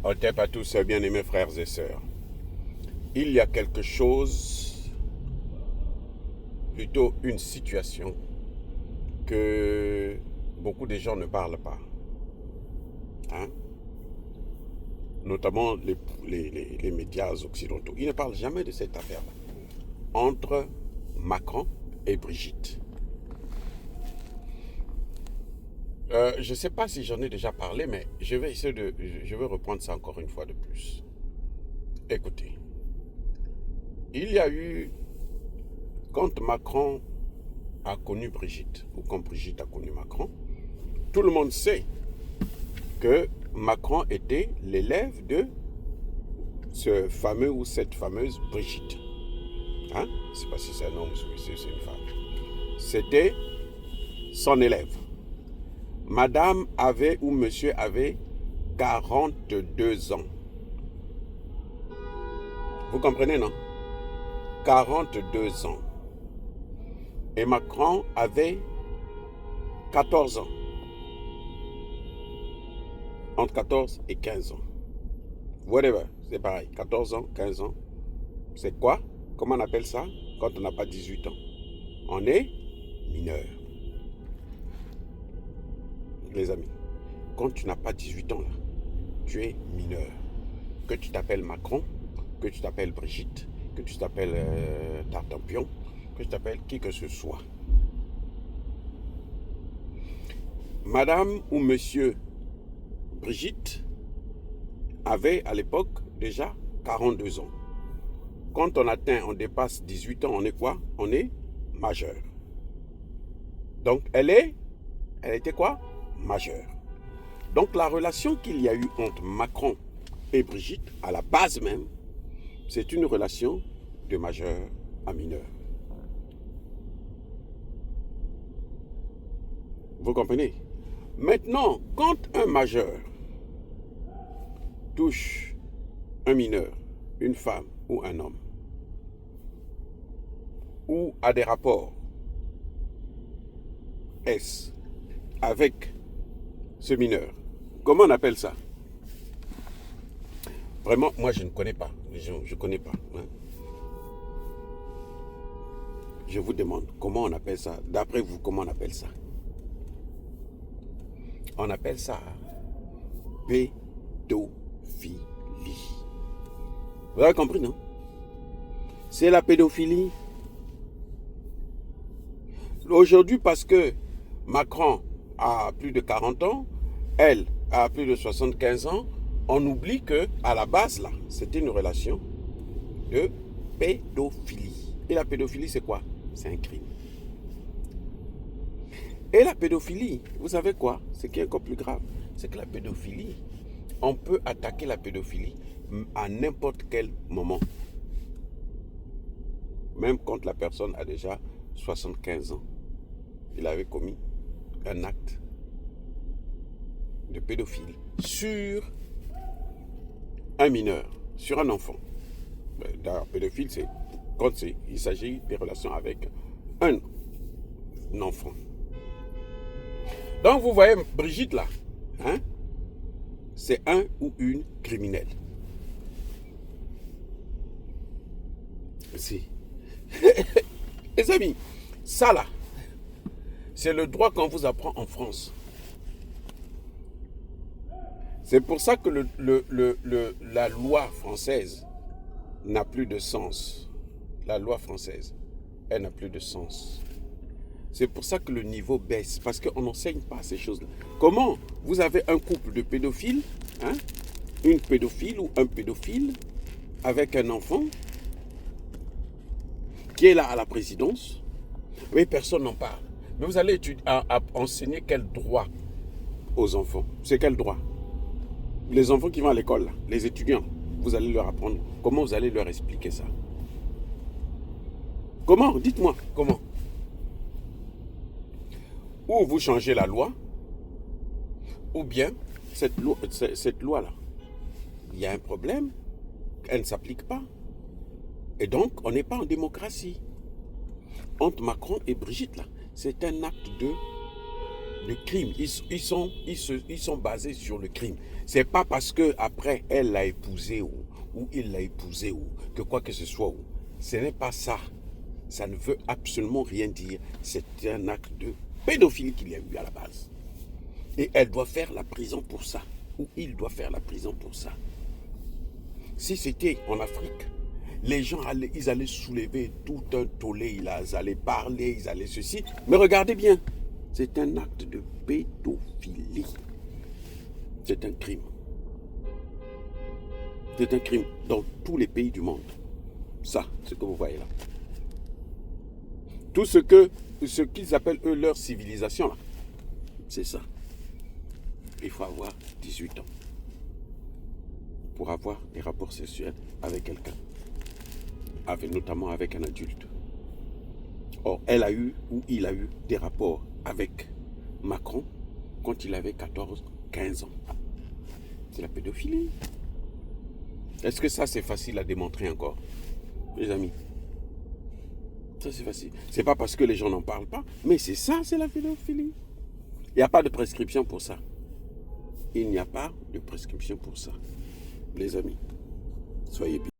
Otep à tous, bien-aimés frères et sœurs. Il y a quelque chose, plutôt une situation, que beaucoup de gens ne parlent pas. Hein? Notamment les médias occidentaux. Ils ne parlent jamais de cette affaire-là. Entre Macron et Brigitte. Je ne sais pas si j'en ai déjà parlé, mais je vais reprendre ça encore une fois de plus. Écoutez, il y a eu, quand Macron a connu Brigitte, ou quand Brigitte a connu Macron, tout le monde sait que Macron était l'élève de ce fameux ou cette fameuse Brigitte. Hein? Je ne sais pas si c'est un homme ou si c'est une femme. C'était son élève. Madame avait ou monsieur avait 42 ans. Vous comprenez, non? 42 ans. Et Macron avait 14 ans. Entre 14 et 15 ans. Whatever, c'est pareil. 14 ans, 15 ans. C'est quoi? Comment on appelle ça quand on n'a pas 18 ans? On est mineur. Les amis, quand tu n'as pas 18 ans, là, tu es mineur. Que tu t'appelles Macron, que tu t'appelles Brigitte, que tu t'appelles Tartampion, que tu t'appelles qui que ce soit. Madame ou monsieur Brigitte avait à l'époque déjà 42 ans. Quand on dépasse 18 ans, on est quoi? On est majeur. Donc elle était quoi? Majeure. Donc la relation qu'il y a eu entre Macron et Brigitte, à la base même, c'est une relation de majeur à mineur. Vous comprenez? Maintenant, quand un majeur touche un mineur, une femme ou un homme, ou a des rapports S avec ce mineur, comment on appelle ça? Vraiment, moi je ne connais pas. Je ne connais pas. Hein? Je vous demande, comment on appelle ça? D'après vous, comment on appelle ça? On appelle ça pédophilie. Vous avez compris, non? C'est la pédophilie. Aujourd'hui, parce que Macron a plus de 40 ans, elle a plus de 75 ans, on oublie que à la base, là, c'était une relation de pédophilie. Et la pédophilie, c'est quoi? C'est un crime. Et la pédophilie, vous savez quoi? Ce qui est encore plus grave, c'est que la pédophilie, on peut attaquer la pédophilie à n'importe quel moment. Même quand la personne a déjà 75 ans. Il avait commis un acte de pédophilie sur un mineur, sur un enfant. D'ailleurs, pédophile, c'est quand il s'agit des relations avec un enfant. Donc vous voyez Brigitte là, hein, c'est un ou une criminelle. Si. Les amis, ça là, c'est le droit qu'on vous apprend en France. C'est pour ça que la loi française n'a plus de sens. La loi française, elle n'a plus de sens. C'est pour ça que le niveau baisse, parce qu'on n'enseigne pas ces choses-là. Comment vous avez un couple de pédophiles, hein, une pédophile ou un pédophile, avec un enfant, qui est là à la présidence, mais personne n'en parle. Mais vous allez enseigner quel droit aux enfants? C'est quel droit? Les enfants qui vont à l'école, les étudiants, vous allez leur apprendre. Comment vous allez leur expliquer ça? Comment? Dites-moi, comment? Ou vous changez la loi, ou bien cette loi-là, il y a un problème, elle ne s'applique pas. Et donc, on n'est pas en démocratie. Entre Macron et Brigitte, là, c'est un acte de le crime. Ils sont basés sur le crime. C'est pas parce que après elle l'a épousé ou il l'a épousé ou que quoi que ce soit. Ce n'est pas ça. Ça ne veut absolument rien dire. C'est un acte de pédophilie qu'il y a eu à la base. Et elle doit faire la prison pour ça. Ou il doit faire la prison pour ça. Si c'était en Afrique, les gens ils allaient soulever tout un tollé, ils allaient parler, ils allaient ceci. Mais regardez bien, c'est un acte de pédophilie. C'est un crime. C'est un crime dans tous les pays du monde. Ça, ce que vous voyez là. Tout ce qu'ils appellent eux leur civilisation là, c'est ça. Il faut avoir 18 ans pour avoir des rapports sexuels avec quelqu'un, notamment avec un adulte. Or, elle a eu ou il a eu des rapports avec Macron quand il avait 14-15 ans. C'est la pédophilie. Est-ce que ça c'est facile à démontrer encore, les amis? Ça c'est facile. C'est pas parce que les gens n'en parlent pas, mais c'est ça, c'est la pédophilie. Il n'y a pas de prescription pour ça. Il n'y a pas de prescription pour ça. Les amis, soyez bien.